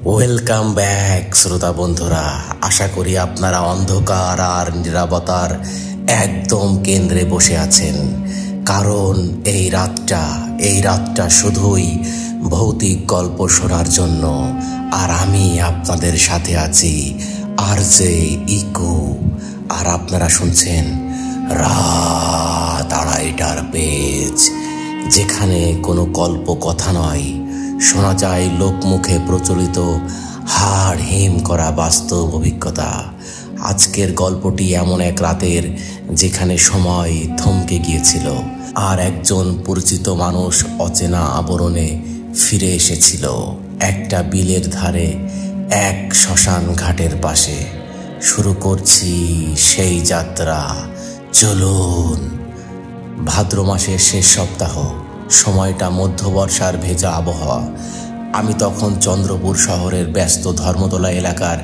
Welcome back শ্রোতা বন্ধুরা। আশা করি আপনারা অন্ধকার আর নীরবতার একদম কেন্দ্রে বসে আছেন, কারণ এই রাতটা শুধুই ভৌতিক গল্প শোনার জন্য। আর আমি আপনাদের সাথে আছি আরজে ইকু, আর আপনারা শুনছেন রাত 2:30টার পেজ, যেখানে কোনো গল্প কথা নয়, শোনা যায় লোকমুখে প্রচলিত হাড় হিম করা বাস্তব অভিজ্ঞতা। আজকের গল্পটি এমন এক রাতের যেখানে সময় থমকে গিয়েছিল আর একজন পরিচিত মানুষ অচেনা আবরণে ফিরে এসেছিল একটা বিলের ধারে, এক শ্মশান ঘাটের পাশে। শুরু করছি সেই যাত্রা, চলুন। ভাদ্র মাসের শেষ সপ্তাহ, সময়টা মধ্যবর্ষার ভেজা আবহাওয়া। আমি তখন চন্দ্রপুর শহরের ব্যস্ত ধর্মতলা এলাকার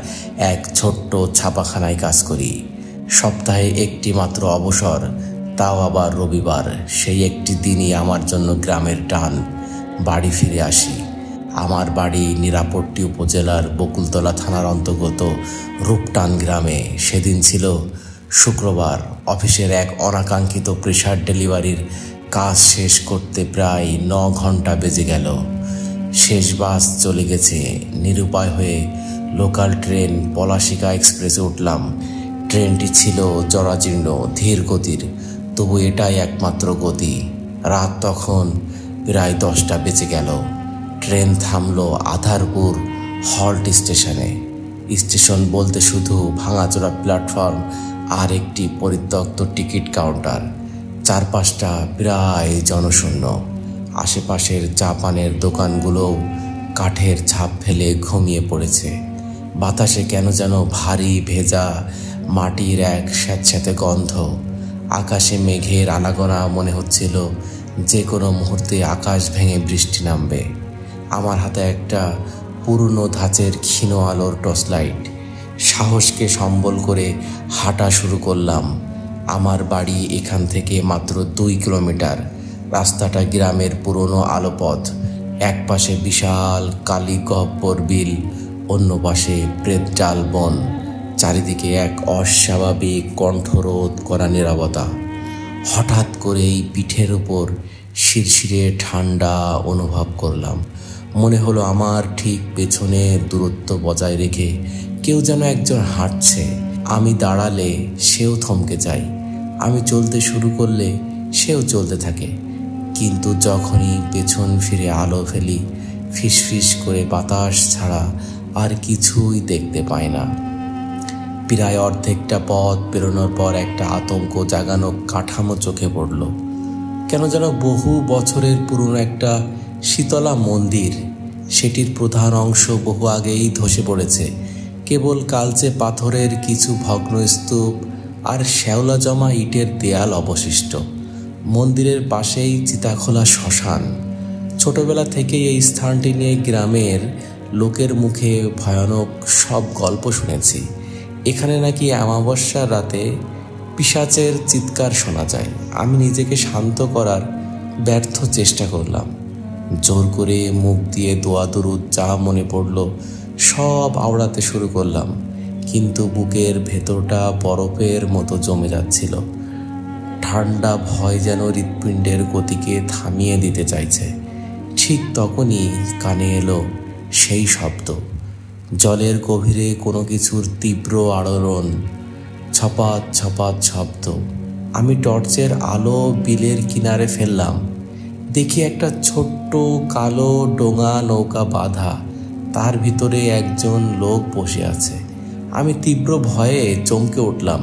এক ছোট্ট ছাপাখানায় কাজ করি। সপ্তাহে একটি মাত্র অবসর, তাও আবার রবিবার। সেই একটি দিনই আমার জন্য গ্রামের টান। বাড়ি ফিরে আসি। আমার বাড়ি নিরাপট্টি উপজেলার বকুলতলা থানার অন্তর্গত রূপটান গ্রামে। সেদিন ছিল শুক্রবার। অফিসের এক অনাকাঙ্ক্ষিত প্রেসার ডেলিভারির কাজ শেষ করতে প্রায় 9 ঘন্টা বেজে গেল। শেষ বাস চলে গেছে। নিরুপায় হয়ে লোকাল ট্রেন পলাশিকা এক্সপ্রেসে উঠলাম। ট্রেনটি ছিল জরাজীর্ণ, ধীর গতির, তবু এটাই একমাত্র গতি। রাত তখন প্রায় 10টা বেজে গেল। ট্রেন থামলো আধারপুর হল্ট স্টেশনে। স্টেশন বলতে শুধু ভাঙাচোরা প্ল্যাটফর্ম আর একটি পরিত্যক্ত টিকিট কাউন্টার। চারপাশটা প্রায় জনশূন্য। আশেপাশের চা পানের দোকানগুলোও কাঠের ছাপ ফেলে ঘুমিয়ে পড়েছে। বাতাসে কেন যেন ভারী ভেজা মাটির এক স্যাঁতস্যাঁতে গন্ধ। আকাশে মেঘের আনাগোনা, মনে হচ্ছিল যে কোনো মুহূর্তে আকাশ ভেঙে বৃষ্টি নামবে। আমার হাতে একটা পুরনো ধাঁচের ক্ষীণ আলোর টর্চ লাইট। সাহসকে সম্বল করে হাঁটা শুরু করলাম। আমার বাড়ি এখান থেকে মাত্র 2 কিলোমিটার। রাস্তাটা গ্রামের পুরনো আলোপথ। এক পাশে বিশাল কালী গহ্বর বিল, অন্য পাশে প্রেতজাল বন। চারিদিকে এক অস্বাভাবিক কণ্ঠরোধ করা নীরবতা। হঠাৎ করেই পিঠের উপর শিরশিরে ঠান্ডা অনুভব করলাম। মনে হলো আমার ঠিক পেছনে দূরত্ব বজায় রেখে কেউ যেন একজন হাঁটছে। আমি দাঁড়ালে সেও থমকে যায়, আমি চলতে শুরু করলে সেও চলতে থাকে। কিন্তু যখনই পেছন ফিরে আলো ফেলি, ফিসফিস করে বাতাস ছাড়া আর কিছুই দেখতে পাই না। প্রায় অর্ধেকটা পথ পেরোনোর পর একটা আতঙ্ক জাগানো কাঠামো চোখে পড়ল। কেন যেন বহু বছরের পুরনো একটা শীতলা মন্দির। সেটির প্রধান অংশ বহু আগেই ধসে পড়েছে। কেবল কালচে পাথরের কিছু ভগ্ন স্তূপ আর শ্যাওলা জমা ইটের দেয়াল অবশিষ্ট। মন্দিরের পাশেই চিতাখোলা শ্মশান। ছোটবেলা থেকেই এই স্থানটি নিয়ে গ্রামের লোকের মুখে ভয়ানক সব গল্প শুনেছি। এখানে নাকি অমাবস্যার রাতে পিশাচের চিৎকার শোনা যায়। আমি নিজেকে শান্ত করার ব্যর্থ চেষ্টা করলাম। জোর করে মুখ দিয়ে দোয়া দরুদ যা মনে পড়ল সব আওড়াতে শুরু করলাম। কিন্তু বুকের ভেতরটা বরফের মতো জমে যাচ্ছিল। ঠান্ডা ভয় যেন হৃৎপিণ্ডের গতিকে থামিয়ে দিতে চাইছে। ঠিক তখনই কানে এলো সেই শব্দ। জলের গভীরে কোনো কিছুর তীব্র আলোড়ন, ছপাত ছপাত শব্দ। আমি টর্চের আলো বিলের কিনারে ফেললাম। দেখি একটা ছোট্ট কালো ডোঙা নৌকা বাঁধা, তার ভিতরে একজন লোক বসে আছে। আমি তীব্র ভয়ে চমকে উঠলাম।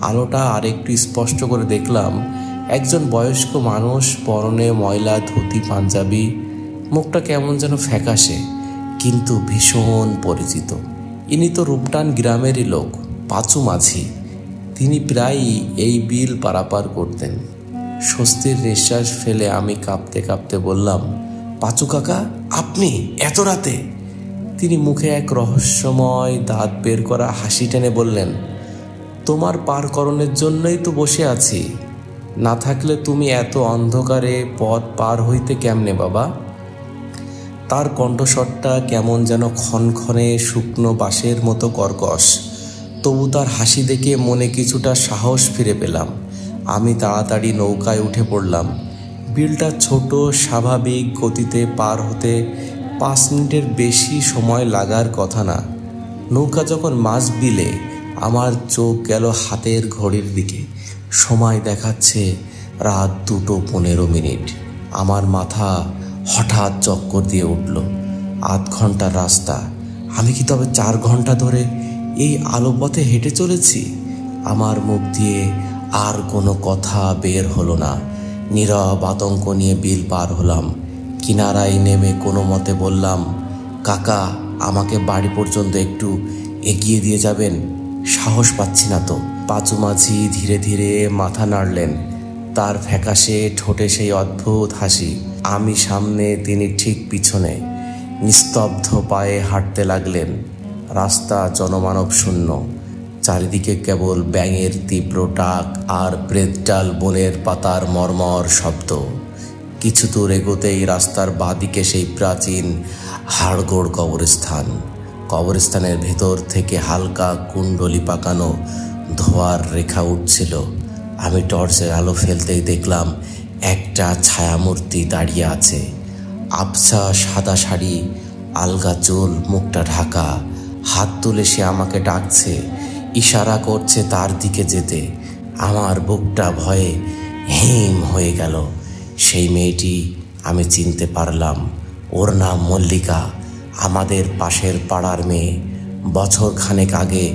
আলোটা আরেকটু স্পষ্ট করে দেখলাম একজন বয়স্ক মানুষ, পরনে ময়লা ধুতি পাঞ্জাবি, মুখটা কেমন যেন ফ্যাকাশে কিন্তু ভীষণ পরিচিত। ইনি তো রূপটান গ্রামেরই লোক, পাঁচু মাঝি। তিনি প্রায়ই এই বিল পারাপার করতেন। স্বস্তির নিঃশ্বাস ফেলে আমি কাঁপতে কাঁপতে বললাম, পাঁচু কাকা, আপনি এত রাতে? তিনি মুখে এক রহস্যময় দাঁত বের করা হাসি টেনে বললেন, তোমার পারকরণের জন্যই তো বসে আছি। না থাকলে তুমি এত অন্ধকারে পথ পার হইতে কেমনে বাবা? তার কণ্ঠস্বরটা কেমন যেন ক্ষণক্ষণে শুকনো বাঁশের মতো কর্কশ। তবু তার হাসি দেখে মনে কিছুটা সাহস ফিরে পেলাম। আমি তাড়াতাড়ি নৌকায় উঠে পড়লাম। বিলটা ছোট, স্বাভাবিক গতিতে পার হতে 5 মিনিটের বেশি সময় লাগার কথা না। নৌকা যখন মাঝ বিলে, আমার চোখ গেল হাতের ঘড়ির দিকে। সময় দেখাচ্ছে রাত 2:15। আমার মাথা হঠাৎ চক্কর দিয়ে উঠল। 8 ঘন্টার রাস্তা। আমি কি তবে 4 ঘন্টা ধরে এই আলোপথে হেঁটে চলেছি? আমার মুখ দিয়ে আর কোনো কথা বের হলো না। নীরব আতঙ্ক নিয়ে বিল পার হলাম। কিনারায় নেমে কোনো মতে বললাম, কাকা, আমাকে বাড়ি পর্যন্ত একটু এগিয়ে দিয়ে যাবেন? সাহস পাচ্ছি না তো। পাঁচু মাঝি ধীরে ধীরে মাথা নাড়লেন। তার ফ্যাকাশে ঠোঁটে সেই অদ্ভুত হাসি। আমি সামনে, তিনি ঠিক পিছনে। নিস্তব্ধ পায়ে হাঁটতে লাগলেন। রাস্তা জনমানব শূন্য। চারিদিকে কেবল ব্যাঙের তীব্র ডাক আর প্রেতডাল বনের পাতার মর্মর শব্দ। কিছু দূর এগোতেই রাস্তার বাঁদিকে সেই প্রাচীন হাড়গোড় কবরস্থান। কবরস্থানের ভেতর থেকে হালকা কুণ্ডলি পাকানো ধোঁয়ার রেখা উঠছিল। আমি টর্চের আলো ফেলতেই দেখলাম একটা ছায়ামূর্তি দাঁড়িয়ে আছে। আবছা সাদা শাড়ি, আলগা চুল, মুখটা ঢাকা। হাত তুলে সে আমাকে ডাকছে, ইশারা করছে তার দিকে যেতে। আমার বুকটা ভয়ে হিম হয়ে গেল। সেই মেয়েটি আমি চিনতে পারলাম। ওর নাম মল্লিকা, আমাদের পাশের পাড়ার মেয়ে। বছরখানেক আগে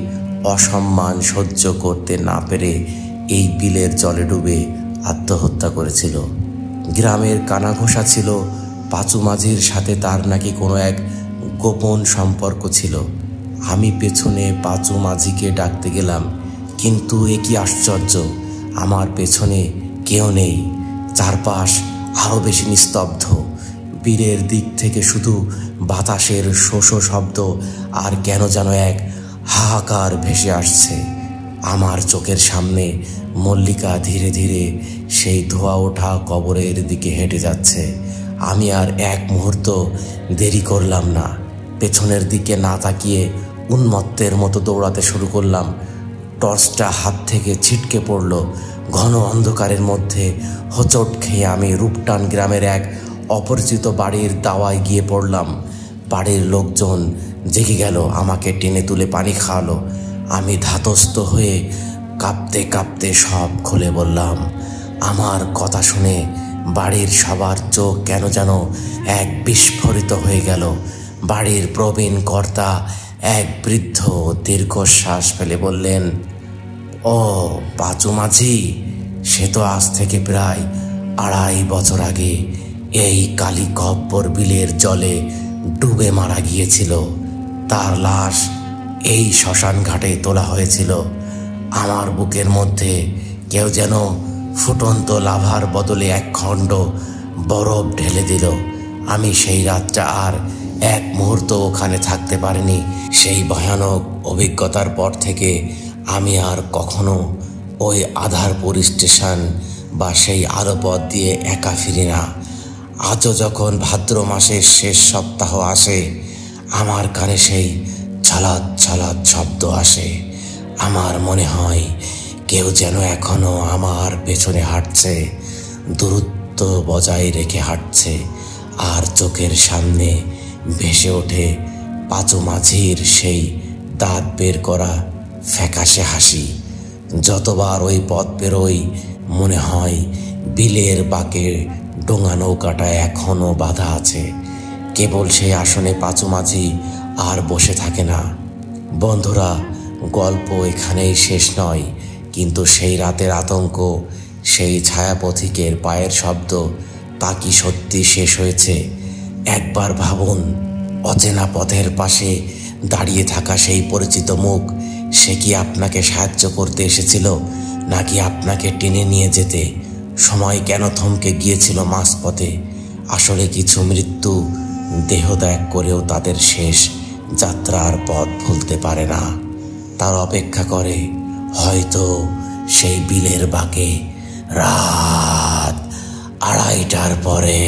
অসম্মান সহ্য করতে না পেরে এই বিলের জলে ডুবে আত্মহত্যা করেছিল। গ্রামের কানাঘোষা ছিল পাঁচু মাঝির সাথে তার নাকি কোনো এক গোপন সম্পর্ক ছিল। আমি পেছনে পাঁচু মাঝিকে ডাকতে গেলাম, কিন্তু এ কি আশ্চর্য! আমার পেছনে কেউ নেই। চারপাশ আরও বেশি নিস্তব্ধ। বীরের দিক থেকে শুধু বাতাসের শোষ শব্দ আর কেন যেন এক হাহাকার ভেসে আসছে। আমার চোখের সামনে মল্লিকা ধীরে ধীরে সেই ধোয়া ওঠা কবরের দিকে হেঁটে যাচ্ছে। আমি আর এক মুহূর্ত দেরি করলাম না। পেছনের দিকে না তাকিয়ে উন্মত্তের মতো দৌড়াতে শুরু করলাম। টর্চটা হাত থেকে ছিটকে পড়ল। ঘন অন্ধকারের মধ্যে হোঁচট খেয়ে আমি রূপটান গ্রামের এক অপরিচিত বাড়ির দাওয়ায় গিয়ে পড়লাম। বাড়ির লোকজন জেগে গেল, আমাকে টেনে তুলে পানি খাওয়ালো। আমি ধাতস্থ হয়ে কাঁপতে কাঁপতে সব খুলে বললাম। আমার কথা শুনে বাড়ির সবার চোখ কেন যেন এক বিস্ফোরিত হয়ে গেল। বাড়ির প্রবীণ কর্তা এক বৃদ্ধ দীর্ঘশ্বাস ফেলে বললেন, ও পাঁচু মাঝি, সে তো আজ থেকে প্রায় 2.5 বছর আগে এই কালী গব্বর বিলের জলে ডুবে মারা গিয়েছিল। তার লাশ এই শ্মশান ঘাটে তোলা হয়েছিল। আমার বুকের মধ্যে কেউ যেন ফুটন্ত লাভার বদলে এক খণ্ড বরফ ঢেলে দিল। আমি সেই রাতটা আর এক মুহূর্ত ওখানে থাকতে পারিনি। সেই ভয়ানক অভিজ্ঞতার পর থেকে আমি আর কখনো ওই আধারপুর স্টেশন বা সেই আলোপথ দিয়ে একা ফিরি না। আজও যখন ভাদ্র মাসের শেষ সপ্তাহ আসে, আমার কানে সেই ছলাৎ ছলাৎ শব্দ আসে। আমার মনে হয় কেউ যেন এখনো আমার পেছনে হাঁটছে, দূরত্ব বজায় রেখে হাঁটছে। আর চোখের সামনে ভেসে ওঠে পাঁচু মাঝির সেই দাঁত বের করা ফ্যাকাশে হাসি। যতবার ওই পথ পেরোই মনে হয় বিলের বাঁকে ডোঙা নৌকাটা এখনো বাঁধা আছে। কেবল সেই আসনে পাঁচু মাঝি আর বসে থাকে না। বন্ধুরা, গল্প এখানেই শেষ নয়, কিন্তু সেই রাতের আতঙ্ক, সেই ছায়াপথিকের পায়ের শব্দ, তা কি সত্যি শেষ হয়েছে? একবার ভাবুন, অচেনা পথের পাশে দাঁড়িয়ে থাকা সেই পরিচিত মুখ, সে কি আপনাকে সাহায্য করতে এসেছিল, নাকি আপনাকে টেনে নিয়ে যেতে? সময় কেন থমকে গিয়েছিল মাঝপথে? আসলে কিছু মৃত্যু দেহত্যাগ করেও তাদের শেষ যাত্রার পথ ভুলতে পারে না। তার অপেক্ষা করে হয়তো সেই বিলের বাঁকে রাত 2:30টার পরে।